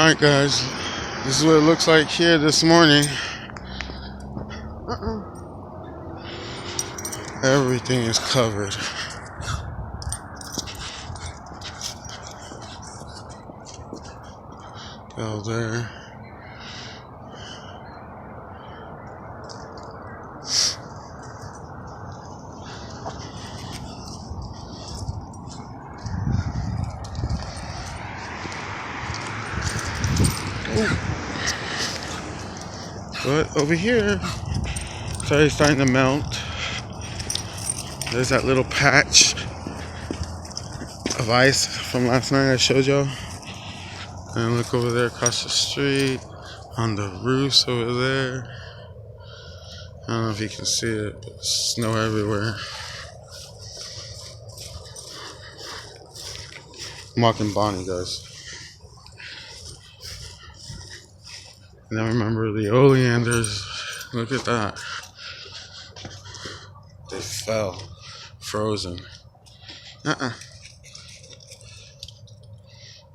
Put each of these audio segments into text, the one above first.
Alright guys, this is what it looks like here this morning. Everything is covered. Go there. But over here, it's already starting to melt. There's that little patch of ice from last night I showed y'all. And look over there across the street, on the roofs over there. I don't know if you can see it, but snow everywhere. I'm walking Bonnie, guys. And I remember the oleanders. Look at that. They fell. Frozen. Over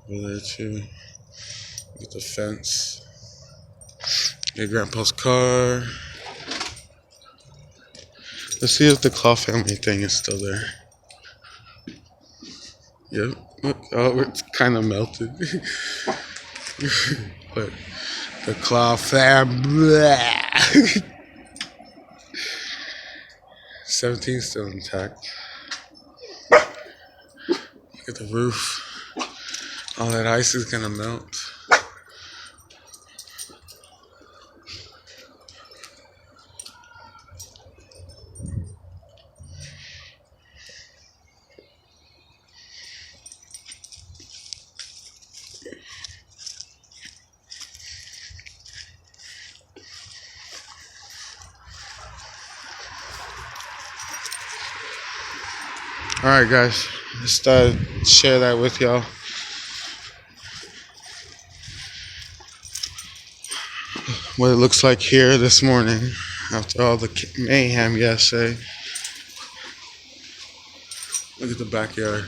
there too. With the fence. Your grandpa's car. Let's see if the Claw family thing is still there. Yep. Oh, it's kind of melted. But the Claw fam. 17's still intact. Look at the roof. All that ice is gonna melt. Alright guys, just share that with y'all. What it looks like here this morning after all the mayhem yesterday. Look at the backyard.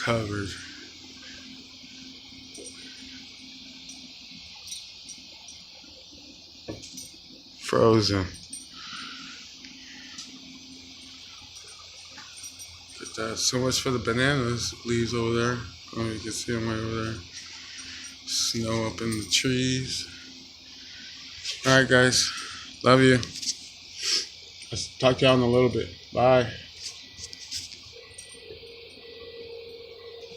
Covered. Frozen. So much for the bananas leaves over there. Oh, you can see them right over there. Snow up in the trees. Alright guys, love you. I'll talk to y'all in a little bit. Bye.